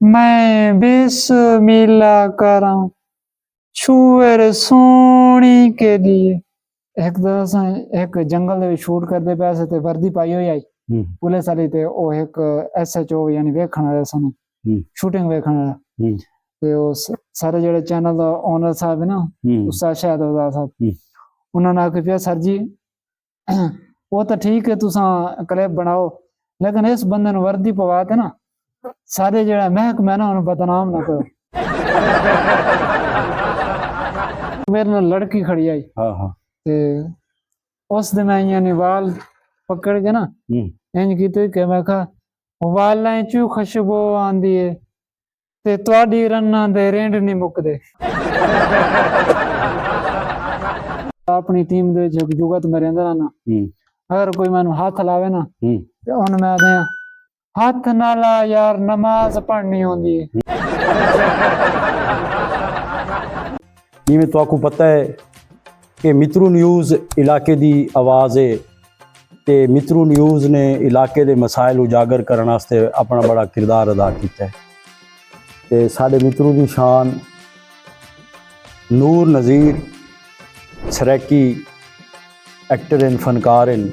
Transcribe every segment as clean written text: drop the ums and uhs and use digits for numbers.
मैं बिस्मिल्लाह करा छुए सोनी के लिए। एक दस एक जंगल दे विच शूट करदे पए सी ते वर्दी पाई होई आई पुलिस वाली ते ओ एक SHO यानी वेखण वाला सानू शूटिंग वेखण वाला ते ओ सारे जेह्ड़े चैनल दा ओनर साहब है ना उस्ताद शाहिद अफजाल साहब उन्होंने आखे पिया सर जी वो तो ठीक है तुसां क्लिप बनाओ लेकिन इस बंदे नूं वर्दी पवा के ना सारे जेह्ड़ा महकमा ना उन्हें बदनाम ना करो। मेरे नाल लड़की खड़ी आई ते उस दिन यानी वाल पकड़ के ना इंज कीते कि मैं कहा वालां चू खुशबू आंदी है ते तुहाडी रन्नां दे रेंड नहीं मुकदे। अपनी टीम दे जुगत में रहिंदा ना अगर कोई मैनू हाथ लावे ना ते उन्हें मैं आखदे हाथ ना ला यार नमाज पढ़नी होंदी है। जिवें तुहानू पता है कि मित्रू न्यूज़ इलाके की आवाज़ है ते मित्रू न्यूज़ ने इलाके के मसाइल उजागर करने वास्ते अपना बड़ा किरदार अदा किया है ते साडे मित्रू की शान नूर नज़ीर सरैकी एक्टर इन फनकार इन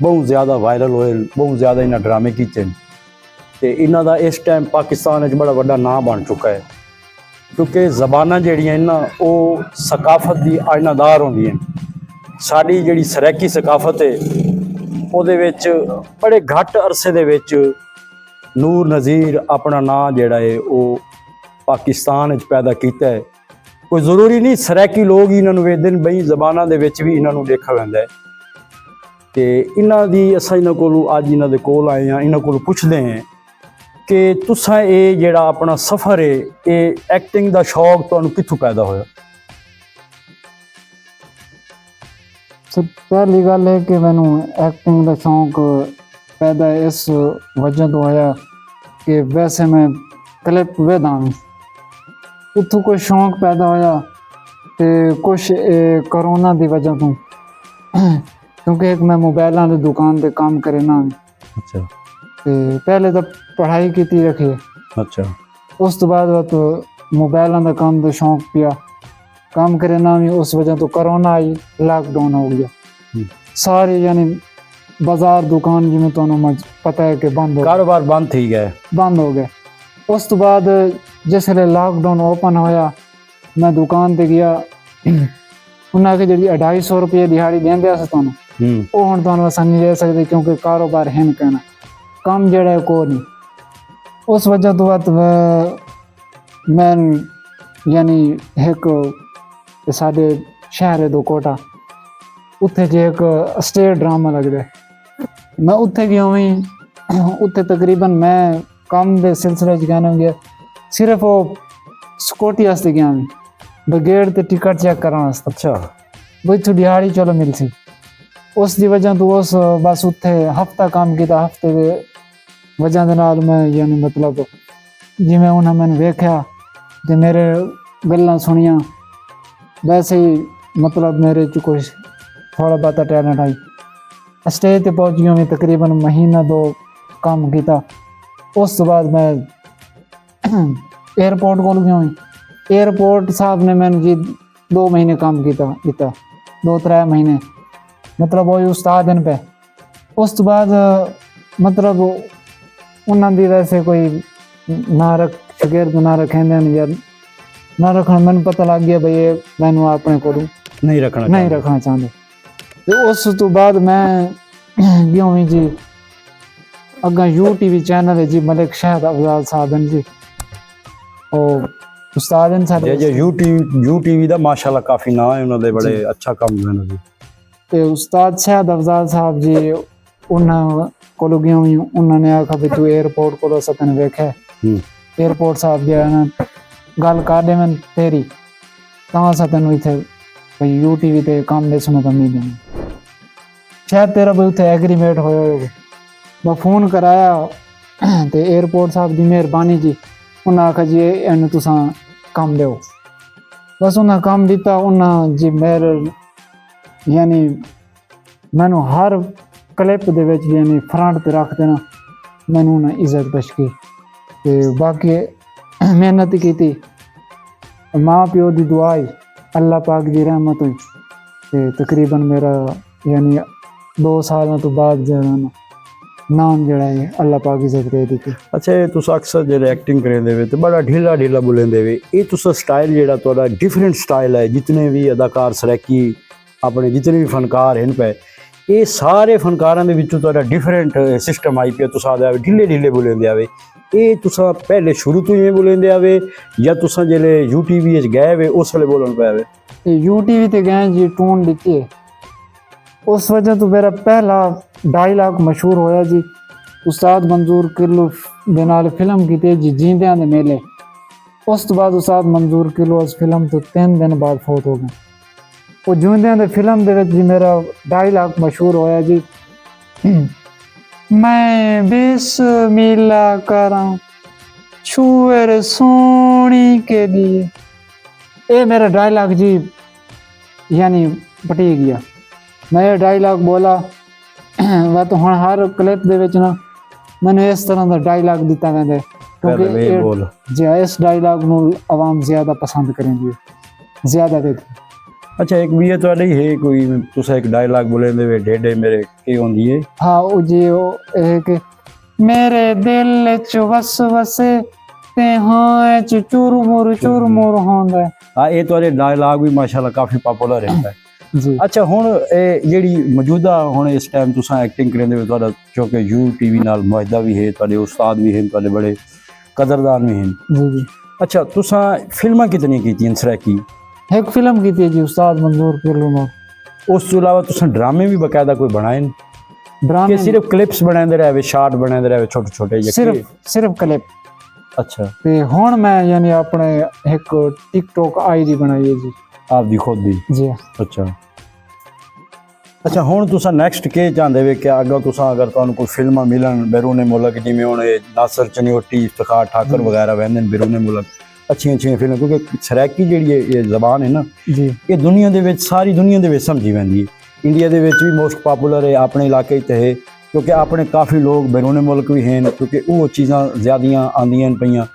बहुत ज़्यादा वायरल होए बहुत ज़्यादा इन्हें ड्रामे किए ते इन्हां दा इस टाइम पाकिस्तान में बड़ा वड्डा नाम बन चुका है क्योंकि ज़बानां जिहड़ियां ना वो सकाफत की आयनादार होंदियां। साडी जिहड़ी सरैकी सकाफत है उहदे विच बड़े घट अरसे दे विच नूर नज़ीर अपना नाम जिहड़ा है वो पाकिस्तान विच पैदा कीता है। कोई ज़रूरी नहीं सरैकी लोग ही इन्हां नूं वेखदे ने बई ज़बानां दे विच भी इन्हां नूं देखा वैंदा है ते इन्हां दी असां इन्हां कोलों अज इन्हां दे कोल आए हैं इन्हां कोलों पुछदे हैं कि तुसां ये जिहड़ा अपना सफ़र है ये एक्टिंग दा शौक तुहानूं कित्थों पैदा होया? सब पहली गल है कि मैनू एक्टिंग का शौक पैदा इस वजह तो होया कि वैसे मैं क्लिप वेखदा उत्थों कोई शौक पैदा होया ते कुछ कोरोना की वजह तो क्योंकि एक मैं मोबाइलों की दुकान पर काम करे ना। अच्छा ते पहले तो पढ़ाई की रखी अच्छा उस तो बाद तो मोबाइलों का काम तो शौक पिया काम करे ना भी उस वजह तो कोरोना आई लॉकडाउन हो गया सारे यानी बाजार दुकान जिमें तो पता है कि बंद हो कारोबार बंद थी गए बंद हो गए। उस तो बाद जिसले लॉकडाउन ओपन होया मैं दुकान पे गया उन्हें आके जी 250 रुपये दिहाड़ी देंदे तुहानू वो हुण तुहानू असां नहीं दे सकते क्योंकि कारोबार है नहीं कहना काम जड़ा है को नहीं। उस वजह तो बाद मैं यानी एक साडे शहर है दो कोटा उत्थे जे एक स्टेज ड्रामा लगदा मैं उत्थे गया हुई उत्थे तकरीबन मैं काम के सिलसिले कहना गया सिर्फ वो सिक्योरिटी वास्ते गया हुई गेट ते टिकट चेक करने वास्ते। अच्छा बई थोड़ी दिहाड़ी चलो मिलसी उस दी वजह तो उस बस उत्थे हफ्ता काम किया हफ्ते के वजह दे नाल मैं यानी मतलब जिवें उन्हें मैंने वेख्या ते मेरे गल्लां सुनिया वैसे ही मतलब मेरे च कुछ थोड़ा बहुत टैलेंट आई स्टेज ते पहुंच गया मैं तकरीबन महीना दो काम किया। उस तो बाद मैं एयरपोर्ट को गया हुई एयरपोर्ट साहब ने मैंने जी 2 महीने काम किया 2-3 महीने मतलब वही उस्ताद दिन पे। उस तो बाद मतलब उन्होंने वैसे कोई ना रख शगिर्द ना रखें यार ना रखना मैंने पता लग गया भाई ये मैनू अपने को नहीं रखना चाहते तो उस तो बाद मैं गया हुई जी अगर UTV चैनल है जी मलिक शाहिद अफजाल साहब जी और उस्ताद साहब UTV दा माशाल्लाह काफ़ी नाम है उन्होंने बड़े अच्छा काम करना जी ते उस्ताद शाहिद अफजाल साहब जी उन्होंने को गया हुई उन्होंने आखा भी तू एयरपोर्ट को तेन वेख्या एयरपोर्ट साहब जो है ना गल कर दे मैं तेरी सा तेन इतने भाई UTV ते काम दसने तो नहीं देना शायद तेरा भी उत्थे एग्रीमेंट होया होगा मैं फ़ोन कराया तो एयरपोर्ट साहब की मेहरबानी जी उन्हें आखा जी इन तुसा काम दो बस उन्हें काम दिता उन्हें जी मेरे यानी मैनू हर क्लिप दे विच यानी फ्रंट ते रख देना मैनू उन्हें इज्जत बख्श की ਤੇ ਬਾਕੀ ਮਿਹਨਤ ਕੀਤੀ, ਮਾਂ ਪਿਓ ਦੀ ਦੁਆ ਹੀ, ਅੱਲਾਹ ਪਾਕ ਦੀ ਰਹਿਮਤ ਹੋਈ ਤੇ ਤਕਰੀਬਨ ਮੇਰਾ ਯਾਨੀ 2 ਸਾਲਾਂ ਤੋਂ ਬਾਅਦ ਜਿਹੜਾ ਨਾ ਨਾਮ ਜਿਹੜਾ ਹੈ ਅੱਲਾਹ ਪਾਕ ਇੱਜ਼ਤ ਦੇ ਦਿੱਤੀ। ਅੱਛਾ, ਇਹ ਤੁਸੀਂ ਅਕਸਰ ਜਿਹੜੇ ਐਕਟਿੰਗ ਕਰਦੇ ਵੇ ਤੇ ਬੜਾ ਢੀਲਾ ਢੀਲਾ ਬੋਲਦੇ ਵੇ, ਇਹ ਤੁਸੀਂ ਸਟਾਈਲ ਜਿਹੜਾ ਤੁਹਾਡਾ ਡਿਫਰੈਂਟ ਸਟਾਈਲ ਹੈ, ਜਿਤਨੇ ਵੀ ਅਦਾਕਾਰ ਸਰੈਕੀ ਆਪਣੇ ਜਿਤਨੇ ਵੀ ਫਨਕਾਰ ਹਨ ਪਏ, ਇਹ ਸਾਰੇ ਫਨਕਾਰਾਂ ਦੇ ਵਿੱਚੋਂ ਤੁਹਾਡਾ ਡਿਫਰੈਂਟ ਸਿਸਟਮ ਆਈ ਪਿਆ, ਤੁਸੀਂ ਆਦੇ ਆਵੇ ਢਿੱਲੇ ਢਿੱਲੇ ਬੋਲਦੇ ਆਵੇ, ਇਹ ਤੁਸੀਂ ਪਹਿਲੇ ਸ਼ੁਰੂ ਤੋਂ ਹੀ ਬੋਲਦੇ ਆਵੇ ਜਾਂ ਤੁਸੀਂ ਜਿਹੜੇ YouTube ਵਿੱਚ ਗਏ ਵੇ ਉਸ ਵੇਲੇ ਬੋਲਣ ਪਏ ਵੇ? YouTube ਤੇ ਗਏ ਜੀ, ਟੂਨ ਦਿੱਤੀ ਹੈ, ਉਸ ਵਜ੍ਹਾ ਤੋਂ ਮੇਰਾ ਪਹਿਲਾ ਡਾਇਲਾਗ ਮਸ਼ਹੂਰ ਹੋਇਆ ਜੀ, ਉਸਤਾਦ ਮਨਜ਼ੂਰ ਕਿੱਲੂ ਦੇ ਨਾਲ ਫਿਲਮ ਕੀਤੀ ਜੀ ਜੀਂਦਿਆਂ ਦੇ ਮੇਲੇ। ਉਸ ਤੋਂ ਬਾਅਦ ਉਸਤਾਦ ਮਨਜ਼ੂਰ ਕਿੱਲੂ ਉਸ ਫਿਲਮ ਤੋਂ 3 ਦਿਨ ਬਾਅਦ ਫੌਤ ਹੋ ਗਏ। ਉਹ ਜੀਂਦਿਆਂ ਦੇ ਫਿਲਮ ਦੇ ਵਿੱਚ ਜੀ ਮੇਰਾ ਡਾਇਲਾਗ ਮਸ਼ਹੂਰ ਹੋਇਆ ਜੀ, ਮੈਂ ਬਿਸਮਿल्ला ਕਰਾਂ ਛੂਏ ਸੋਣੀ ਕੇ लिए। ਇਹ ਮੇਰਾ ਡਾਇਲਾਗ ਜੀ ਯਾਨੀ ਪਟੀ ਗਿਆ। ਮੈਂ ਇਹ ਡਾਇਲਾਗ ਬੋਲਾ ਵਾ ਤਾਂ ਹੁਣ ਹਰ ਕਲਿੱਪ ਦੇ ਵਿੱਚ ਨਾ ਮੈਨੂੰ ਇਸ ਤਰ੍ਹਾਂ ਦਾ ਡਾਇਲਾਗ ਦਿੱਤਾ ਜਾਂਦਾ ਹੈ, ਕਿਉਂਕਿ ਜੀ ਇਸ ਡਾਇਲਾਗ ਨੂੰ ਆਵਾਮ ਜ਼ਿਆਦਾ ਪਸੰਦ ਕਰੇਂਗੀ, ਜ਼ਿਆਦਾ ਦੇਖਦੀ। ਅੱਛਾ, ਇੱਕ ਵੀ ਇਹ ਤੁਹਾਡੀ ਹੈ ਕੋਈ ਤੁਸੀਂ ਇੱਕ ਡਾਇਲਾਗ ਬੋਲਦੇ ਵੇ ਢੇਡੇ ਮੇਰੇ ਕੀ ਹੁੰਦੀ ਹੈ? ਹਾਂ, ਉਹ ਜੀ ਉਹ ਇਹ ਕਿ ਮੇਰੇ ਦਿਲ ਚ ਵਸਵਸੇ ਤੇ ਹਾਂ ਚ ਚੁਰਮੁਰ ਹੁੰਦਾ। ਹਾਂ, ਇਹ ਤੁਹਾਡੇ ਡਾਇਲਾਗ ਵੀ ਮਾਸ਼ਾਅੱਲਾ ਕਾਫੀ ਪਪੂਲਰ ਰਹਿੰਦਾ ਹੈ ਜੀ। ਅੱਛਾ, ਹੁਣ ਇਹ ਜਿਹੜੀ ਮੌਜੂਦਾ ਹੁਣ ਇਸ ਟਾਈਮ ਤੁਸੀਂ ਐਕਟਿੰਗ ਕਰਦੇ ਹੋ, ਤੁਹਾਡਾ ਕਿਉਂਕਿ YouTube ਨਾਲ ਮੁਆਹਦਾ ਵੀ ਹੈ, ਤੁਹਾਡੇ ਉਸਤਾਦ ਵੀ ਹਨ, ਤੁਹਾਡੇ ਬੜੇ ਕਦਰਦਾਨ ਵੀ ਹਨ। ਜੀ ਜੀ। ਅੱਛਾ, ਤੁਸੀਂ ਫਿਲਮਾਂ ਕਿਤਨੀਆਂ ਕੀਤੀਆਂ ਸਰੈਕੀ? ਇੱਕ ਫਿਲਮ ਕੀਤੀ ਹੈ ਜੀ ਉਸਤਾਦ ਮਨਜ਼ੂਰ ਕਿੱਲੂ ਨਾਲ। ਉਸ ਤੋਂ ਇਲਾਵਾ ਤੁਸੀਂ ਡਰਾਮੇ ਵੀ ਬਕਾਇਦਾ ਕੋਈ ਬਣਾਏ ਨੇ ਡਰਾਮੇ ਕਿ ਸਿਰਫ ਕਲਿੱਪਸ ਬਣਾਉਂਦੇ ਰਹੇ, ਸ਼ਾਰਟ ਬਣਾਉਂਦੇ ਰਹੇ ਛੋਟੇ ਛੋਟੇ ਜਿਹੇ? ਸਿਰਫ ਕਲਿੱਪ। ਅੱਛਾ, ਤੇ ਹੁਣ ਮੈਂ ਯਾਨੀ ਆਪਣੇ ਇੱਕ TikTok ID ਬਣਾਈ ਹੈ ਜੀ, ਆਪਦੀ ਖੁਦ ਦੀ? ਜੀ। ਅੱਛਾ ਅੱਛਾ, ਹੁਣ ਤੁਸੀਂ ਨੈਕਸਟ ਕੀ ਚਾਹੁੰਦੇ ਵੇ ਕਿ ਅੱਗੇ ਤੁਸੀਂ ਅਗਰ ਤੁਹਾਨੂੰ ਕੋਈ ਫਿਲਮਾਂ ਮਿਲਣ ਬੈਰੂਨੇ ਮੁਲਕ, ਜਿਵੇਂ ਹੁਣ ਨਾਸਰ ਚਨਿਓਟੀ, ਇਫਤਖਾਰ ਠਾਕਰ ਵਗੈਰਾ ਵਹਿੰਦੇ ਨੇ ਬੈਰੂਨੇ ਮੁਲਕ, ਅੱਛੀਆਂ ਫਿਲਮਾਂ, ਕਿਉਂਕਿ ਸਰੈਕੀ ਜਿਹੜੀ ਇਹ ਜ਼ਬਾਨ ਹੈ ਨਾ ਜੀ, ਇਹ ਦੁਨੀਆ ਦੇ ਵਿੱਚ ਸਾਰੀ ਦੁਨੀਆ ਦੇ ਵਿੱਚ ਸਮਝੀ ਜਾਂਦੀ ਹੈ। ਇੰਡੀਆ ਦੇ ਵਿੱਚ ਵੀ ਮੋਸਟ ਪਪੂਲਰ ਹੈ, ਆਪਣੇ ਇਲਾਕੇ 'ਚ ਹੈ, ਕਿਉਂਕਿ ਆਪਣੇ ਕਾਫੀ ਲੋਕ ਬੈਰੂਨੇ ਮੁਲਕ ਵੀ ਹਨ, ਕਿਉਂਕਿ ਉਹ ਚੀਜ਼ਾਂ ਜ਼ਿਆਦੀਆਂ ਆਉਂਦੀਆਂ ਪਈਆਂ।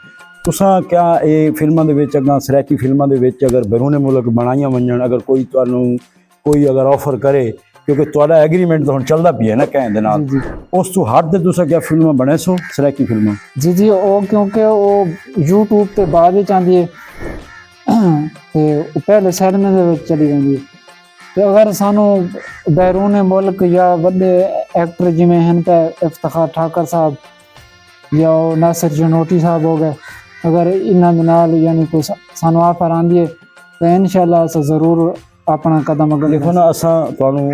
ਤੁਸਾਂ ਕਿਆ ਇਹ ਫਿਲਮਾਂ ਦੇ ਵਿੱਚ ਅੱਗੇ ਸਰੈਕੀ ਫਿਲਮਾਂ ਦੇ ਵਿੱਚ ਅਗਰ ਬੈਰੂਨੇ ਮੁਲਕ ਬਣਾਈਆਂ ਵੰਜਣ, ਅਗਰ ਕੋਈ ਤੁਹਾਨੂੰ ਕੋਈ ਅਗਰ ਆਫਰ ਕਰੇ, ਕਿਉਂਕਿ ਤੁਹਾਡਾ ਐਗਰੀਮੈਂਟ ਤਾਂ ਹੁਣ ਚੱਲਦਾ ਪਿਆ ਨਾ ਕਹਿਣ ਦੇ ਨਾਲ, ਉਸ ਤੋਂ ਹੱਟ ਦੇ ਤੁਸੀਂ ਕਿਆ ਫਿਲਮਾਂ ਬਣੇ ਸੋ ਸਰੈਕੀ ਫਿਲਮਾਂ? ਜੀ, ਉਹ ਕਿਉਂਕਿ ਉਹ YouTube ਤੇ ਬਾਅਦ ਵਿੱਚ ਆਉਂਦੀ ਹੈ ਤੇ ਉਹ ਪਹਿਲੇ ਸਿਨੇਮੇ ਦੇ ਵਿੱਚ ਚਲੀ ਜਾਂਦੀ ਹੈ। ਤੇ ਅਗਰ ਸਾਨੂੰ ਬੈਰੂਨੇ ਮੁਲਕ ਜਾਂ ਵੱਡੇ ਐਕਟਰ ਜਿਵੇਂ ਹਨ ਤਾਂ ਇਫਤਖਾਰ ਠਾਕਰ ਸਾਹਿਬ ਜਾਂ ਉਹ ਨਾਸਰ ਚਨੋਟੀ ਸਾਹਿਬ ਹੋ ਗਏ, ਅਗਰ ਇਹਨਾਂ ਦੇ ਨਾਲ ਯਾਨੀ ਕੋਈ ਸਾਨੂੰ ਆਫਰ ਆਉਂਦੀ ਹੈ ਤਾਂ ਇਨਸ਼ਾਅੱਲਾ ਅਸੀਂ ਜ਼ਰੂਰ ਆਪਣਾ ਕਦਮ ਅੱਗੇ। ਦੇਖੋ ਨਾ, ਅਸਾਂ ਤੁਹਾਨੂੰ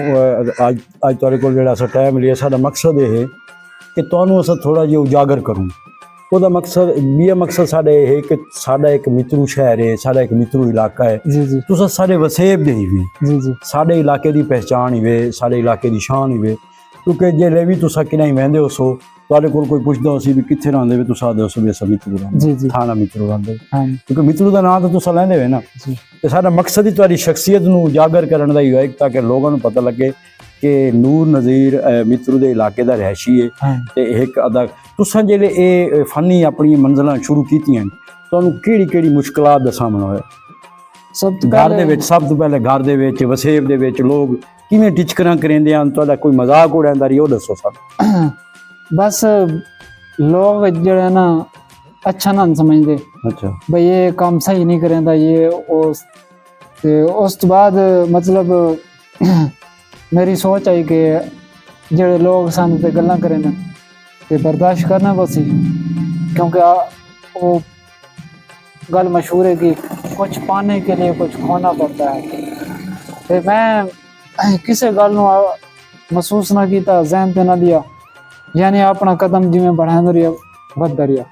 ਅੱਜ ਤੁਹਾਡੇ ਕੋਲ ਜਿਹੜਾ ਅਸਾਂ ਟਾਈਮ ਲਿਆ, ਸਾਡਾ ਮਕਸਦ ਇਹ ਹੈ ਕਿ ਤੁਹਾਨੂੰ ਅਸਾਂ ਥੋੜ੍ਹਾ ਜਿਹਾ ਉਜਾਗਰ ਕਰੂੰ। ਉਹਦਾ ਮਕਸਦ ਵੀ ਮਕਸਦ ਸਾਡਾ ਇਹ ਹੈ ਕਿ ਸਾਡਾ ਇੱਕ ਮਿੱਤਰੂ ਸ਼ਹਿਰ ਹੈ, ਸਾਡਾ ਇੱਕ ਮਿੱਤਰੂ ਇਲਾਕਾ ਹੈ। ਜੀ ਜੀ। ਤੁਸੀਂ ਸਾਡੇ ਵਸੇਬ ਦੇ ਹੀ ਵੀ ਜੀ ਜੀ, ਸਾਡੇ ਇਲਾਕੇ ਦੀ ਪਹਿਚਾਣ ਹੀ ਵੇ, ਸਾਡੇ ਇਲਾਕੇ ਦੀ ਸ਼ਾਨ ਹੀ ਵੇ, ਕਿਉਂਕਿ ਜੇ ਵੀ ਤੁਸੀਂ ਕਿਨਾਂ ਹੀ ਵਹਿੰਦੇ ਹੋ ਸੋ ਤੁਹਾਡੇ ਕੋਲ ਕੋਈ ਪੁੱਛਦਾ ਸੀ ਵੀ ਕਿੱਥੇ ਰਹਿੰਦੇ ਵੇ, ਤੁਸੀਂ ਆਦੇ ਹੋ ਸੋ ਵੀ ਅਸਾਂ ਮਿੱਤਰੂ ਰਹਿੰਦੇ। ਜੀ ਜੀ, ਥਾਣਾ ਮਿੱਤਰੂ ਰਹਿੰਦੇ, ਹਾਂ, ਕਿਉਂਕਿ ਮਿੱਤਰੂ ਦਾ ਨਾਂ ਤਾਂ ਤੁਸੀਂ ਲੈਂਦੇ ਵੇ ਨਾ। ਤੇ ਸਾਡਾ ਮਕਸਦ ਹੀ ਤੁਹਾਡੀ ਸ਼ਖਸੀਅਤ ਨੂੰ ਉਜਾਗਰ ਕਰਨ ਦਾ ਹੀ ਹੈ, ਤਾਂ ਕਿ ਲੋਕਾਂ ਨੂੰ ਪਤਾ ਲੱਗੇ ਕਿ ਨੂਰ ਨਜ਼ੀਰ ਮਿੱਤਰੂ ਦੇ ਇਲਾਕੇ ਦਾ ਰਹਿਸ਼ੀ ਹੈ। ਤੇ ਇੱਕ ਅਦਾ ਤੁਸੀਂ ਜਿਹੜੇ ਇਹ ਫਨੀ ਆਪਣੀਆਂ ਮੰਜ਼ਲਾਂ ਸ਼ੁਰੂ ਕੀਤੀਆਂ, ਤੁਹਾਨੂੰ ਕਿਹੜੀ ਕਿਹੜੀ ਮੁਸ਼ਕਲਾਂ ਦਾ ਸਾਹਮਣਾ ਹੋਇਆ? ਘਰ ਦੇ ਵਿੱਚ ਸਭ ਤੋਂ ਪਹਿਲੇ ਘਰ ਦੇ ਵਿੱਚ ਵਸੇਬ ਦੇ ਵਿੱਚ ਲੋਕ ਕਿਵੇਂ ਟਿਚਕਰਾਂ ਕਰਿੰਦੇ ਹਨ, ਤੁਹਾਡਾ ਕੋਈ ਮਜ਼ਾਕ ਉਡਾਉਂਦਾ ਰਹੀ, ਉਹ ਦੱਸੋ ਸਾਨੂੰ। ਬਸ ਲੋਕ ਜਿਹੜੇ ਨਾ ਅੱਛਾ ਨਾ ਸਮਝਦੇ, ਅੱਛਾ ਬਈ ਇਹ ਕੰਮ ਸਹੀ ਨਹੀਂ ਕਰਿੰਦਾ ਇਹ ਉਸ। ਤੇ ਉਸ ਤੋਂ ਬਾਅਦ ਮਤਲਬ ਮੇਰੀ ਸੋਚ ਆਈ ਕਿ ਜਿਹੜੇ ਲੋਕ ਸਾਨੂੰ ਤੇ ਗੱਲਾਂ ਕਰੇ ਨੇ ਤੇ ਬਰਦਾਸ਼ਤ ਕਰਨਾ ਬਸ, क्योंकि वो गल मशहूर है कि कुछ पाने के लिए कुछ खोना पड़ता है। तो मैं किसी गल नूं महसूस ना किया, जहन ते ना लिया, यानी अपना कदम जिमें बढ़ांदा रहा, वधदा रहा।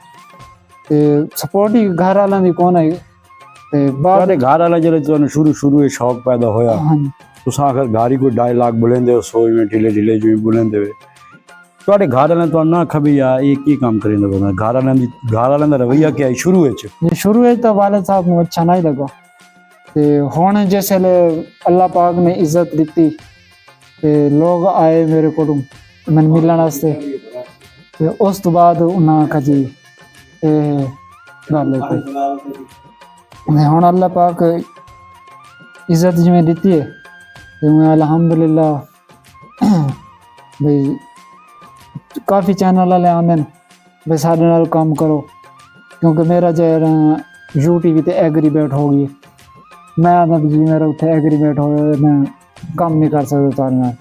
ते सपोर्ट ही घर वालों की कौन है। ते बाद घर वाला जो तुहानू शुरू शौक पैदा होया, तुस आखिर घर ही कोई डायलॉग बोलेंदे हो, सोच में ढिले ढिले जिवें बोलेंदे वे, ਤੁਹਾਡੇ ਘਰ ਵਾਲਿਆਂ ਤੁਹਾਨੂੰ ਨਾ ਖਬੀ ਆ ਇਹ ਕੀ ਕੰਮ ਕਰਿੰਦਾ ਬੰਦਾ? ਘਰ ਵਾਲਿਆਂ ਦਾ ਰਵਈਆ ਕੀ ਸ਼ੁਰੂ ਵਿੱਚ ਤਾਂ ਵਾਲਿਦ ਸਾਹਿਬ ਨੂੰ ਅੱਛਾ ਨਹੀਂ ਲੱਗਾ। ਤੇ ਹੁਣ ਜਿਸ ਵੇਲੇ ਅੱਲਾਹ ਪਾਕ ਨੇ ਇੱਜ਼ਤ ਦਿੱਤੀ ਤੇ ਲੋਕ ਆਏ ਮੇਰੇ ਕੋਲ ਮੈਨੂੰ ਮਿਲਣ ਵਾਸਤੇ, ਤੇ ਉਸ ਤੋਂ ਬਾਅਦ ਉਹਨਾਂ ਆਖਿਆ ਜੀ ਇਹ ਗੱਲ ਹੈ ਤੇ ਹੁਣ ਅੱਲਾਹ ਪਾਕ ਇੱਜ਼ਤ ਜਿਵੇਂ ਦਿੱਤੀ ਹੈ ਤੇ ਮੈਂ ਅਲਹਮਦੁਲਿਲਾ ਬਈ ਕਾਫੀ ਚੈਨਲ ਵਾਲੇ ਆਉਂਦੇ ਨੇ ਬਈ ਸਾਡੇ ਨਾਲ ਕੰਮ ਕਰੋ, ਕਿਉਂਕਿ ਮੇਰਾ ਜਿਹੜਾ YouTube ਤੇ ਐਗਰੀਮੈਂਟ ਹੋ ਗਈ, ਮੈਂ ਆਦਾ ਜੀ ਮੇਰਾ ਉੱਥੇ ਐਗਰੀਮੈਂਟ ਹੋਇਆ, ਮੈਂ ਕੰਮ ਨਹੀਂ ਕਰ ਸਕਦਾ ਤੁਹਾਡੇ ਨਾਲ।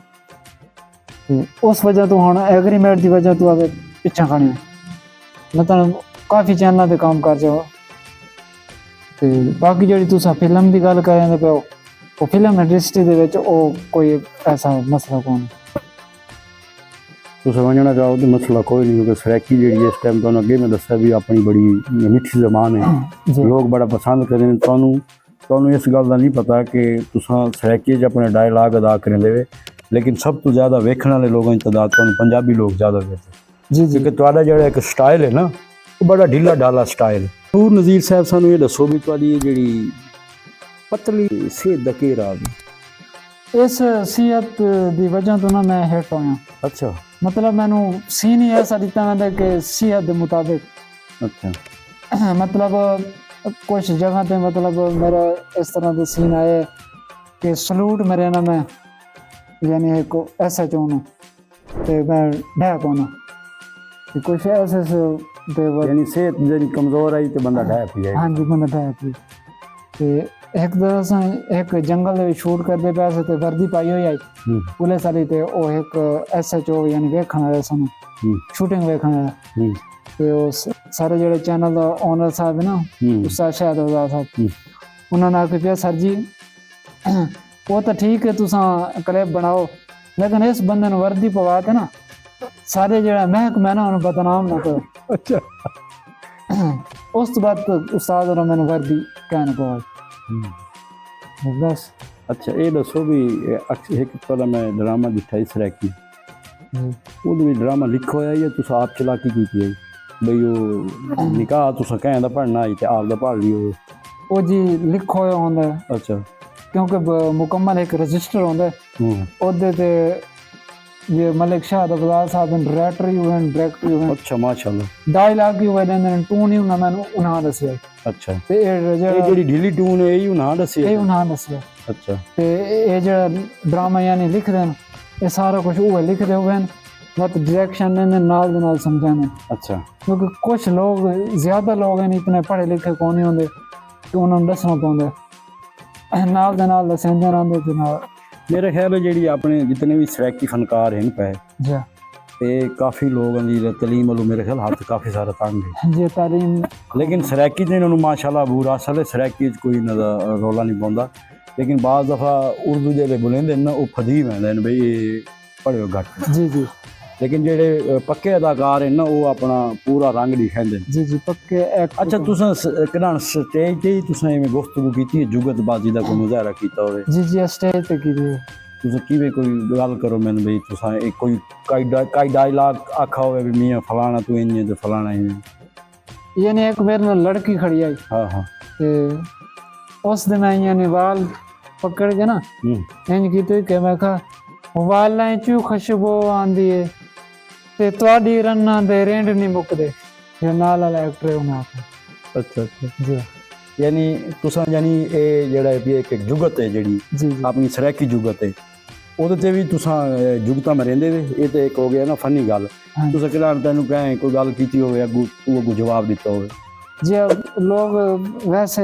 ਤੇ ਉਸ ਵਜ੍ਹਾ ਤੋਂ ਹੁਣ ਐਗਰੀਮੈਂਟ ਦੀ ਵਜ੍ਹਾ ਤੋਂ ਆਵੇ ਪਿੱਛਾ ਖੜੇ ਮੈਂ ਤੁਹਾਨੂੰ ਕਾਫੀ ਚੈਨਲਾਂ ਤੇ ਕੰਮ ਕਰ ਜਾਓ। ਤੇ ਬਾਕੀ ਜਿਹੜੀ ਤੁਸੀਂ ਫਿਲਮ ਦੀ ਗੱਲ ਕਰ ਰਹੇ ਪਿਓ, ਉਹ ਫਿਲਮ ਇੰਡਸਟਰੀ ਦੇ ਵਿੱਚ ਉਹ ਕੋਈ ਐਸਾ ਮਸਲਾ ਕੋਈ ਨਹੀਂ। ਤੁਸੀਂ ਸਮਝਣਾ ਚਾਹੋ ਤਾਂ ਮਸਲਾ ਕੋਈ ਨਹੀਂ, ਕਿਉਂਕਿ ਸਰੈਕੀ ਜਿਹੜੀ ਇਸ ਟਾਈਮ ਤੁਹਾਨੂੰ ਅੱਗੇ ਮੈਂ ਦੱਸਿਆ ਵੀ ਆਪਣੀ ਬੜੀ ਮਿੱਠੀ ਜ਼ਬਾਨ ਹੈ, ਲੋਕ ਬੜਾ ਪਸੰਦ ਕਰਦੇ ਨੇ। ਤੁਹਾਨੂੰ ਇਸ ਗੱਲ ਦਾ ਨਹੀਂ ਪਤਾ ਕਿ ਤੁਸੀਂ ਸਰੈਕੀ 'ਚ ਆਪਣੇ ਡਾਇਲਾਗ ਅਦਾ ਕਰਦੇ ਵੇ, ਲੇਕਿਨ ਸਭ ਤੋਂ ਜ਼ਿਆਦਾ ਵੇਖਣ ਵਾਲੇ ਲੋਕਾਂ ਦੀ ਤਾਦਾਦ ਤੁਹਾਨੂੰ ਪੰਜਾਬੀ ਲੋਕ ਜ਼ਿਆਦਾ ਵੇਖਦੇ ਜੀ ਜੀ। ਕਿਉਂਕਿ ਤੁਹਾਡਾ ਜਿਹੜਾ ਇੱਕ ਸਟਾਈਲ ਹੈ ਨਾ, ਉਹ ਬੜਾ ਢੀਲਾ ਢਾਲਾ ਸਟਾਈਲ। ਨੂਰ ਨਜ਼ੀਰ ਸਾਹਿਬ ਸਾਨੂੰ ਇਹ ਦੱਸੋ ਵੀ ਤੁਹਾਡੀ ਇਹ ਜਿਹੜੀ ਪਤਲੀ ਸਿਹਤ ਦਾ ਕੀ ਰਾਜ਼ ਹੈ? ਇਸ ਸਿਹਤ ਦੀ ਵਜ੍ਹਾ ਤੋਂ ਨਾ ਮੈਂ ਹਿੱਟ ਹੋਇਆ। ਅੱਛਾ ਮਤਲਬ ਮੈਨੂੰ ਸੀਨ ਹੀ ਐਸਾ ਦਿੱਤਾ ਜਾਂਦਾ ਕਿ ਸਿਹਤ ਦੇ ਮੁਤਾबिक। ਅੱਛਾ ਮਤਲਬ ਕੁਛ ਜਗ੍ਹਾ ਤੇ ਮਤਲਬ ਮੇਰਾ ਇਸ ਤਰ੍ਹਾਂ ਦੇ ਸੀਨ ਆਏ ਕਿ ਸਲੂਟ ਮੇਰੇ ਨਾ ਮੈਂ ਯਾਨੀ ਇੱਕ SHO ਨੂੰ ਤੇ ਮੈਂ ਢਹਿ ਪਾਉਣਾ ਤੇ ਕੁਛ ਐਸੇ ਤੇ ਯਾਨੀ ਸਿਹਤ ਜਿਹੜੀ ਕਮਜ਼ੋਰ ਆਈ ਤੇ ਬੰਦਾ ਢਹਿ ਪਈ ਜਾਏ। ਹਾਂਜੀ ਬੰਦਾ ਢਹਿ ਪਈ। ਤੇ ਇੱਕ ਦਿਨ ਅਸਾਂ ਇੱਕ ਜੰਗਲ ਦੇ ਵਿੱਚ ਸ਼ੂਟ ਕਰਦੇ ਪਏ ਸੀ ਤੇ ਵਰਦੀ ਪਾਈ ਹੋਈ ਆਈ ਪੁਲਿਸ ਵਾਲੀ, ਤੇ ਉਹ ਇੱਕ SHO ਯਾਨੀ ਵੇਖਣ ਆਇਆ ਸਾਨੂੰ ਸ਼ੂਟਿੰਗ ਵੇਖਣ ਆਇਆ। ਤੇ ਉਹ ਸਾਰੇ ਜਿਹੜੇ ਚੈਨਲ ਦਾ ਓਨਰ ਸਾਹਿਬ ਹੈ ਨਾ, ਉਸਤਾਦ ਸ਼ਾਹਿਦ ਆਜ਼ਾਦ ਸਾਹਿਬ, ਉਹਨਾਂ ਨੇ ਆਖਿਆ ਸਰ ਜੀ ਉਹ ਤਾਂ ਠੀਕ ਹੈ ਤੁਸੀਂ ਕਲਿੱਪ ਬਣਾਓ, ਲੇਕਿਨ ਇਸ ਬੰਦੇ ਨੂੰ ਵਰਦੀ ਪਵਾ ਕੇ ਨਾ ਸਾਰੇ ਜਿਹੜਾ ਮਹਿਕਮਾ ਨਾ ਉਹਨੂੰ ਬਦਨਾਮ ਨਾ ਕਰੋ। ਅੱਛਾ ਉਸ ਤੋਂ ਬਾਅਦ ਉਸਤਾਦ ਨੇ ਮੈਨੂੰ ਵਰਦੀ ਕਹਿਣ ਪਵਾਈ ਬਸ। ਅੱਛਾ ਇਹ ਦੱਸੋ ਵੀ ਇੱਕ ਪਹਿਲਾਂ ਮੈਂ ਡਰਾਮਾ ਦਿਖਾਈ ਸਰੈਕੀ, ਉਹਦੇ ਵਿੱਚ ਡਰਾਮਾ ਲਿਖਿਆ ਹੋਇਆ ਜਾਂ ਤੁਸੀਂ ਆਪ ਚਲਾਕੀ ਕੀਤੀ ਹੈ ਬਈ ਉਹ ਨਿਕਾਹ ਤੁਸੀਂ ਕਹਿੰਦਾ ਪੜ੍ਹਨਾ ਆਈ ਤੇ ਆਪ ਦਾ ਪੜ੍ਹ ਲਿਓ? ਉਹ ਜੀ ਲਿਖਿਆ ਹੋਇਆ ਹੁੰਦਾ। ਅੱਛਾ ਕਿਉਂਕਿ ਮੁਕੰਮਲ ਇੱਕ ਰਜਿਸਟਰ ਹੁੰਦਾ ਉਹਦੇ ਤੇ ये मलिक शाह अब्बास साहब डायरेक्टर ही हुए डायरेक्टर हुए। अच्छा माशाल्लाह डायलॉग ही हुए ने टून ही उन्होंने मैंने उन्हां दसिया। अच्छा ते ये जेडी ढीली टून है यही उन्हां दसिया। ये उन्हां दसिया। अच्छा ते ये जेड़ा ड्रामा यानी लिख देन ये सारा कुछ वो लिख दे हुए मत डायरेक्शन ने नाल दे नाल समझाने। अच्छा क्योंकि कुछ लोग ज्यादा लोग हैं इतने पढ़े लिखे कौन नहीं होंगे कि उन्होंने दसना पौंदा नाल दे नाल दसंदे रहंदे ते नाल। मेरे ख्याल है जी अपने जितने भी सरैकी फनकार हैं पे ते काफ़ी लोगों की तलीम वालों मेरे ख्याल हाथ काफ़ी सारा तंग है जी तालीम, लेकिन सरैकी तो इन्होंने माशाल्लाह बूरा असल है, सरैकी कोई इन्हों रौला नहीं पाता, लेकिन बाज़ दफ़ा उर्दू जो बुलेंदे ना वो फदी वैंदे बई पढ़ियो घट जी जी, लेकिन जेडे पक्के अदाकार हैं ना वो अपना पूरा रंग दिखाते जी जी पक्के। अच्छा तुसां कनान स्टेज ते ही तुसां इवें गुफ्तगू कीती जुगतबाजी दा कोई मुजाहरा कीता होवे? जी जी स्टेज ते कीती। तुसां किवें कोई गल करो मैनूं बई तुसां एक कोई डायलॉग आखा होवे भी मियां फलाना तू इंज ते फलाना इवें? यानी एक मेरे नाल लड़की खड़ी आई हाँ हाँ ते उस दिन आई यानी वाल पकड़ के ना इंज कीते कि मैं कहा वालां चू खुशबू आंदी है ते तुहाडी रन्ना दे रेंड नहीं मुकदे। ये नाल वाला एक्टर है उन्हां। अच्छा अच्छा जी यानी तुसां यानी ये जेड़ा एक जुगत है जेड़ी जी अपनी सरैकी जुगत है ਉਹਦੇ ਤੇ ਵੀ ਤੁਸੀਂ ਜੁਗਤਾਂ में ਰਹਿੰਦੇ ਵੇ ਇਹ ਤੇ ਇੱਕ ਹੋ ਗਿਆ ਨਾ ਫਨੀ ਗੱਲ ਤੁਸੀਂ ਕਿਹੜਾ ਤੈਨੂੰ ਕਹੇ ਕੋਈ ਗੱਲ ਕੀਤੀ ਹੋਵੇ ਅੱਗੂ ਤੂੰ ਅੱਗੂ ਜਵਾਬ ਦਿੱਤਾ ਹੋਵੇ? जी लोग वैसे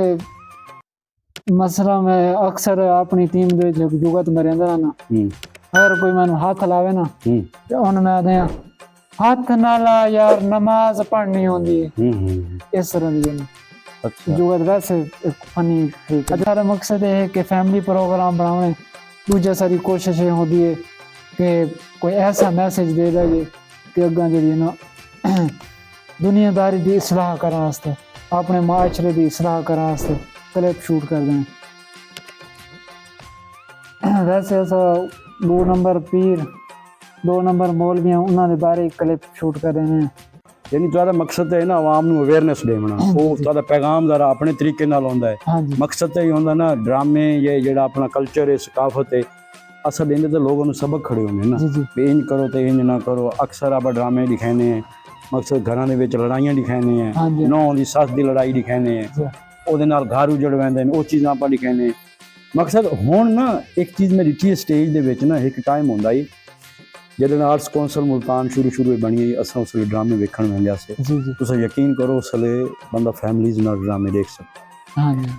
मसला में अक्सर अपनी टीम दे जुगत में रहंदा ना अगर कोई मैनू हाथ लावे ना ते उन मैं आदे हाथ ना ला यार नमाज पढ़नी होंदी है इस तरह दी है। अच्छा जुगत वैसे एक फनी तरीका। हमारा मकसद है कि फैमिली प्रोग्राम बनाने, दूजा सारी कोशिश होती है कि कोई ऐसा मैसेज दे दे कि अग्गां जेह्ड़ी ना दुनियादारी दी इसलाह करने वास्ते अपने माशरे दी इसलाह करने वास्ते क्लिप शूट कर दें। वैसे ऐसा 2 नंबर पीर 2 नंबर मौलवियां उन्होंने बारे क्लिप शूट कर रहे हैं। यानी तुम्हारा मकसद है ना आवाम नूं अवेयरनेस देना, वो तुम्हारा पैगाम जरा अपने तरीके नाल होंदा है। हाँ जी मकसद तो ये होंदा ना ड्रामे ये जेड़ा अपना कल्चर है सकाफत है असल इन्हें तो लोगों ने सबक खड़े होने ना जी जी भी इंज करो तो इंज ना करो। अक्सर आप ड्रामे दिखाने हैं ਮਕਸਦ ਘਰਾਂ ਦੇ ਵਿੱਚ ਲੜਾਈਆਂ ਦਿਖਾਉਂਦੇ ਆ, ਹਾਂਜੀ। ਨੌਂ ਦੀ ਸੱਸ ਦੀ ਲੜਾਈ ਦਿਖਾਉਂਦੇ ਆ, ਜੀ ਉਹਦੇ ਨਾਲ ਘਰ ਉਜੜ ਪੈਂਦੇ ਨੇ, ਉਹ ਚੀਜ਼ਾਂ ਆਪਾਂ ਦਿਖਾਉਂਦੇ ਆ। ਮਕਸਦ ਹੁਣ ਨਾ ਇੱਕ ਚੀਜ਼ ਮੈਂ ਦੇਖੀ ਸਟੇਜ ਦੇ ਵਿੱਚ ਨਾ, ਇੱਕ ਟਾਈਮ ਹੁੰਦਾ ਈ ਜਦੋਂ ਆਰਟਸ ਕੌਂਸਲ ਮੁਲਤਾਨ ਸ਼ੁਰੂ ਬਣੀ, ਅਸਾਂ ਉਸ ਵੇਲੇ ਡਰਾਮੇ ਵੇਖਣ ਵੰਦਿਆ ਸੀ। ਜੀ ਜੀ ਤੁਸੀਂ ਯਕੀਨ ਕਰੋ ਉਸ ਵੇਲੇ ਬੰਦਾ ਫੈਮਲੀਜ਼ ਨਾਲ ਡਰਾਮੇ ਦੇਖ ਸਕਦਾ। ਹਾਂਜੀ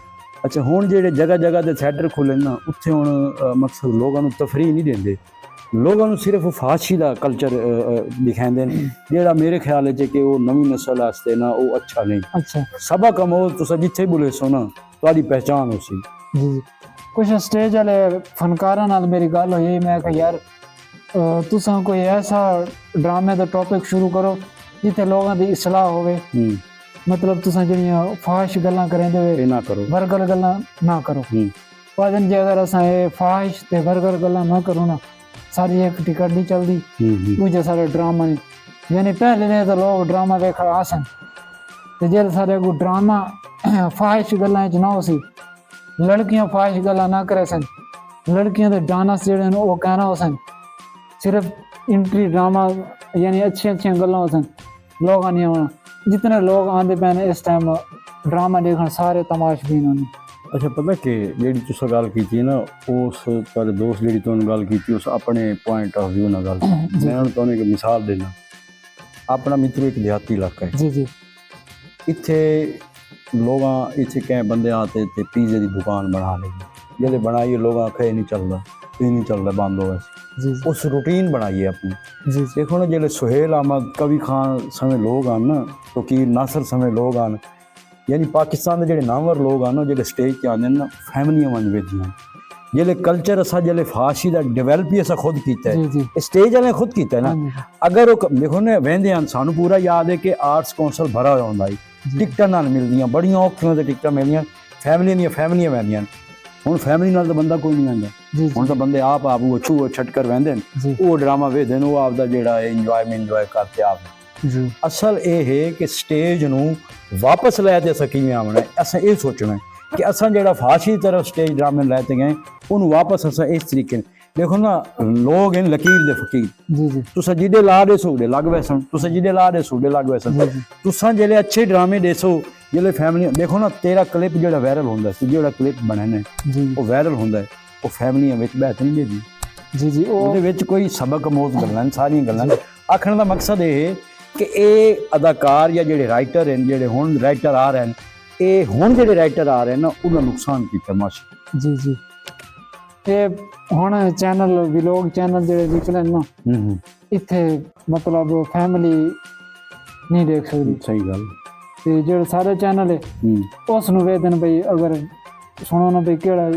ਅੱਛਾ, ਹੁਣ ਜਿਹੜੇ ਜਗ੍ਹਾ ਤੇ ਥੀਏਟਰ ਖੁੱਲੇ ਨਾ, ਉੱਥੇ ਹੁਣ ਮਕਸਦ ਲੋਕਾਂ ਨੂੰ ਤਫਰੀਹ ਨਹੀਂ ਦਿੰਦੇ, ਲੋਕਾਂ ਨੂੰ ਸਿਰਫ ਫਾਸ਼ੀ ਦਾ ਕਲਚਰ ਦਿਖਾਉਂਦੇ ਨੇ, ਜਿਹੜਾ ਮੇਰੇ ਖਿਆਲ 'ਚ ਕਿ ਉਹ ਨਵੀਂ ਨਸਲ ਵਾਸਤੇ ਨਾ ਉਹ ਅੱਛਾ ਨਹੀਂ। ਅੱਛਾ ਸਬਕ ਅਮੋਲ ਤੁਸੀਂ ਜਿੱਥੇ ਬੁਲੇ ਸੋ ਨਾ ਤੁਹਾਡੀ ਪਹਿਚਾਣ ਹੋ ਸੀ। ਜੀ ਕੁਛ ਸਟੇਜ ਵਾਲੇ ਫਨਕਾਰਾਂ ਨਾਲ ਮੇਰੀ ਗੱਲ ਹੋਈ, ਮੈਂ ਕਿਹਾ ਯਾਰ ਤੁਸੀਂ ਕੋਈ ਐਸਾ ਡਰਾਮੇ ਦਾ ਟੌਪਿਕ ਸ਼ੁਰੂ ਕਰੋ ਜਿੱਥੇ ਲੋਕਾਂ ਦੀ ਇਸਲਾਹ ਹੋਵੇ। ਮਤਲਬ ਤੁਸੀਂ ਜਿਹੜੀਆਂ ਫਾਹਿਸ਼ ਗੱਲਾਂ ਕਰਦੇ ਹੋਏ ਇਹ ਨਾ ਕਰੋ, ਵਰਗਲ ਗੱਲਾਂ ਨਾ ਕਰੋ। ਵਜਨ ਜੇ ਅਗਰ ਅਸਾਂ ਇਹ ਫਾਹਿਸ਼ ਤੇ ਵਰਗਲ ਗੱਲਾਂ ਨਾ ਕਰੋ ਨਾ, ਸਾਰੀ ਇੱਕ ਟਿਕਟ नहीं चलती, दूजे सारे ड्रामा नहीं। यानी पहले ने तो लोग ड्रामा वेख आसन ते जे सारे को ड्रामा फाहिश गल्लां च ना हो सी, लड़कियां फाहिश गल्लां ना करे सन, लड़कियां दे डांस जेड़े ने वो कहना हो सन, सिर्फ इंट्री ड्रामा यानी अच्छी गल्लां हो सन, लोग नहीं आना। जितने लोग आंदे पे ने इस टाइम ड्रामा देखण सारे तमाशबीन ने। ਅੱਛਾ, ਪਤਾ ਕਿ ਜਿਹੜੀ ਤੁਸੀਂ ਗੱਲ ਕੀਤੀ ਨਾ, ਉਸ ਤੁਹਾਡੇ ਦੋਸਤ ਜਿਹੜੀ ਤੁਹਾਨੂੰ ਗੱਲ ਕੀਤੀ ਉਸ ਆਪਣੇ ਪੁਆਇੰਟ ਆਫ ਵਿਊ ਨਾਲ ਗੱਲ ਕੀਤੀ। ਮੈਂ ਹੁਣ ਤੁਹਾਨੂੰ ਇੱਕ ਮਿਸਾਲ ਦੇਣਾ। ਆਪਣਾ ਮਿੱਤਰ ਇੱਕ ਦਿਹਾਤੀ ਇਲਾਕਾ ਹੈ जी जी ਇੱਥੇ ਲੋਕਾਂ ਇੱਥੇ ਕਈ ਬੰਦੇ ਆਤੇ ਤੇ ਪੀਜ਼ੇ ਦੀ ਦੁਕਾਨ ਬਣਾ ਲਈ, ਜਿਹੜੇ ਬਣਾਈ ਲੋਕਾਂ ਆਖੇ ਨਹੀਂ ਚੱਲਦਾ, ਇਹ ਨਹੀਂ ਚੱਲਦਾ, ਬੰਦ ਹੋ ਗਿਆ। जी ਉਸ ਰੂਟੀਨ ਬਣਾਈਏ ਆਪਣੀ। जी ਦੇਖੋ ਨਾ, ਜਿਹੜੇ ਸੁਹੇਲ ਅਹਿਮਦ ਕਵੀ ਖਾਨ ਸਮੇਂ ਲੋਕ ਹਨ ਨਾ, ਫਕੀਰ ਨਾਸਰ ਸਮੇਂ ਲੋਕ ਹਨ, यानी पाकिस्तान के ਜਿਹੜੇ ਨਾਮਵਰ ਲੋਕ ਹਨ ਨਾ, ਜਿਹੜੇ ਸਟੇਜ ਤੇ ਆਉਂਦੇ ਨੇ ਨਾ, ਫੈਮਲੀਆਂ ਵਾਂਗ ਵੇਖਦੀਆਂ। ਜਿਹੜੇ ਕਲਚਰ ਅਸਾਂ ਜਿਹੜੇ ਫਾਸ਼ੀ ਦਾ ਡਿਵੈਲਪ ਹੀ ਅਸਾਂ ਖੁਦ ਕੀਤਾ ਹੈ, जी जी ਸਟੇਜ ਵਾਲੇ ਖੁਦ ਕੀਤਾ ਹੈ ਨਾ। ਅਗਰ ਉਹ ਦੇਖੋ ਨਾ ਵਹਿੰਦੇ ਹਨ, ਸਾਨੂੰ ਪੂਰਾ ਯਾਦ ਹੈ ਕਿ ਆਰਟਸ ਕੌਂਸਲ ਭਰਾ ਹੋਇਆ ਹੁੰਦਾ ਸੀ, ਟਿਕਟਾਂ ਨਾਲ ਮਿਲਦੀਆਂ, ਬੜੀਆਂ ਔਖੀਆਂ ਤੇ ਟਿਕਟਾਂ ਮਿਲਦੀਆਂ, ਫੈਮਲੀਆਂ ਵਹਿੰਦੀਆਂ। ਹੁਣ ਫੈਮਲੀ ਨਾਲ ਤਾਂ ਬੰਦਾ ਕੋਈ ਨਹੀਂ ਆਉਂਦਾ, जी ਹੁਣ ਤਾਂ ਬੰਦੇ ਆਪ ਉਹ ਛੂਹ ਛਟਕਰ ਵਹਿੰਦੇ ਨੇ, जी ਉਹ ਡਰਾਮਾ ਵੇਖਦੇ ਨੇ, ਉਹ ਆਪਦਾ ਜਿਹੜਾ ਇੰਜੋਏ ਕਰਦੇ ਆਪ। जी ਅਸਲ ਇਹ ਹੈ ਕਿ ਸਟੇਜ ਨੂੰ ਵਾਪਸ ਲੈ ਤੇ ਅਸੀਂ ਕਿਵੇਂ ਆਉਣਾ ਹੈ। ਅਸਾਂ ਇਹ ਸੋਚਣਾ ਕਿ ਅਸਾਂ ਜਿਹੜਾ ਫਾਸ਼ੀ ਤਰਫ ਸਟੇਜ ਡਰਾਮੇ ਲੈ ਤੇ ਗਏ, ਉਹਨੂੰ ਵਾਪਸ ਅਸਾਂ ਇਸ ਤਰੀਕੇ ਨਾਲ ਦੇਖੋ ਨਾ। ਲੋਕ ਹਨ ਲਕੀਰ ਦੇ ਫਕੀਰ, जी जी ਤੁਸੀਂ ਜਿਹਦੇ ਲਾ ਦੇ ਸੂਡੇ ਲੱਗ ਵੈਸਣ, ਤੁਸੀਂ ਜਿਹਦੇ ਲਾ ਦੇ ਸੂਡੇ ਲੱਗ ਵੈਸਣ, ਤੁਸੀਂ ਜਿਹੜੇ ਅੱਛੇ ਡਰਾਮੇ ਦੇਸੋ, ਜਿਹੜੇ ਫੈਮਲੀ ਦੇਖੋ ਨਾ, ਤੇਰਾ ਕਲਿੱਪ ਜਿਹੜਾ ਵਾਇਰਲ ਹੁੰਦਾ ਸੀ, ਜਿਹੜਾ ਕਲਿੱਪ ਬਣੇ ਨੇ जी ਉਹ ਵਾਇਰਲ ਹੁੰਦਾ ਹੈ, ਉਹ ਫੈਮਲੀਆਂ ਵਿੱਚ ਬਹਿਤ ਨਹੀਂ ਦੇਦੀ। जी जी ਉਹਦੇ ਵਿੱਚ ਕੋਈ ਸਬਕ ਅਮੋਜ਼ ਗੱਲਾਂ ਨੇ, ਸਾਰੀਆਂ ਗੱਲਾਂ ਨੇ। ਆਖਣ ਦਾ ਮਕਸਦ ਇਹ ਹੈ ਕਿ ਇਹ ਅਦਾਕਾਰ ਜਾਂ ਜਿਹੜੇ ਰਾਈਟਰ ਹਨ, ਜਿਹੜੇ ਹੁਣ ਰਾਈਟਰ ਆ ਰਹੇ ਨੇ, ਇਹ ਹੁਣ ਜਿਹੜੇ ਰਾਈਟਰ ਆ ਰਹੇ ਨੇ ਨਾ, ਉਹਦਾ ਨੁਕਸਾਨ ਕੀਤਾ ਮਾਸ਼ਾ। जी जी ਇਹ ਹੁਣ ਚੈਨਲ ਵਲੌਗ ਚੈਨਲ ਜਿਹੜੇ ਨਿਕਲੇ ਨਾ, ਇੱਥੇ ਮਤਲਬ ਫੈਮਿਲੀ ਨਹੀਂ ਦੇਖ ਸਕਦੀ। ਸਹੀ ਗੱਲ। ਤੇ ਜਿਹੜੇ ਸਾਰੇ ਚੈਨਲ ਹੈ ਉਸ ਨੂੰ ਵੇਖਦੇ ਨੇ ਬਈ, ਅਗਰ ਸੁਣੋ ਨਾ ਬਈ ਕਿਹੜਾ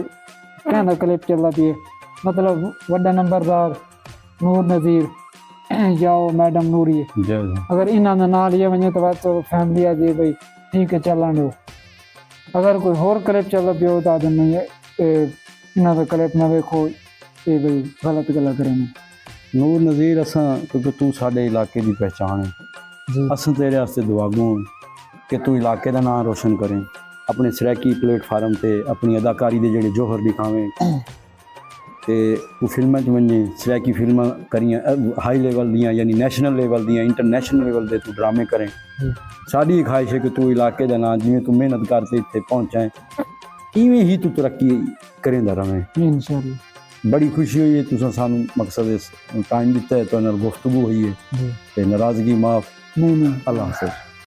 ਕਹਿੰਦਾ ਕਲਿੱਪ ਚੱਲਦਾ ਪਈ, ਮਤਲਬ ਵੱਡਾ ਨੰਬਰਦਾਰ ਨੂਰ ਨਜ਼ੀਰ ਜਾਂ ਉਹ ਮੈਡਮ ਨੂਰੀ ਹੈ, ਅਗਰ ਇਹਨਾਂ ਦਾ ਨਾਂ ਲਿਆ ਵञे ਤਾਂ ਬਸ ਫੈਮਿਲੀ ਆ ਜੇ ਬਈ ਠੀਕ ਹੈ ਚੱਲਣ ਦਿਓ। ਅਗਰ ਕੋਈ ਹੋਰ ਕਲਿੱਪ ਚੱਲਦਾ ਪਿਓ ਤਾਂ ਆਦਮ ਨਹੀਂ ਹੈ ਇਹਨਾਂ ਦਾ ਕਲਿੱਪ ਨਾ ਵੇਖੋ, ਇਹ ਬਈ ਗਲਤ ਗੱਲਾਂ ਕਰੇ ਨੇ। ਨੂਰ ਨਜ਼ੀਰ, ਅਸਾਂ ਕਿਉਂਕਿ ਤੂੰ ਸਾਡੇ ਇਲਾਕੇ ਦੀ ਪਹਿਚਾਣ ਹੈ, ਜੀ ਅਸਾਂ ਤੇਰੇ ਵਾਸਤੇ ਦੁਆਗੂ ਕਿ ਤੂੰ ਇਲਾਕੇ ਦਾ ਨਾਮ ਰੋਸ਼ਨ ਕਰੇ, ਆਪਣੇ ਸਰੈਕੀ ਪਲੇਟਫਾਰਮ ਤੇ ਆਪਣੀ ਅਦਾਕਾਰੀ ਦੇ ਜਿਹੜੇ ਜੋਹਰ ਦਿਖਾਵੇਂ, ਤੇ ਉਹ ਫਿਲਮਾਂ 'ਚ ਵञे, ਸਰੈਕੀ ਫਿਲਮਾਂ ਕਰੀਆਂ ਹਾਈ ਲੈਵਲ ਦੀਆਂ, ਯਾਨੀ ਨੈਸ਼ਨਲ ਲੈਵਲ ਦੀਆਂ, ਇੰਟਰਨੈਸ਼ਨਲ ਲੈਵਲ ਦੇ ਤੂੰ ਡਰਾਮੇ ਕਰੇ। ਸਾਡੀ ਖਾਹਿਸ਼ ਹੈ ਕਿ ਤੂੰ ਇਲਾਕੇ ਦਾ ਨਾਂ, ਜਿਵੇਂ ਤੂੰ ਮਿਹਨਤ ਕਰਕੇ ਇੱਥੇ ਪਹੁੰਚਾ ਹੈ, ਇਵੇਂ ਹੀ ਤੂੰ ਤਰੱਕੀ ਕਰੇਂਦਾ ਰਵੇਂ। ਇਨਸ਼ਾਅੱਲਾ। ਬੜੀ ਖੁਸ਼ੀ ਹੋਈ ਹੈ ਤੁਸੀਂ ਸਾਨੂੰ ਮਕਸਦ ਇਸ ਟਾਈਮ ਦਿੱਤਾ ਹੈ, ਤੁਹਾਡੇ ਨਾਲ ਗੁਫ਼ਤਗੂ ਹੋਈ ਹੈ, ਜੀ ਤੇ ਨਾਰਾਜ਼ਗੀ ਮਾਫ। ਨਹੀਂ ਅੱਲਾਹ ਹਾਫ਼ਿਜ਼।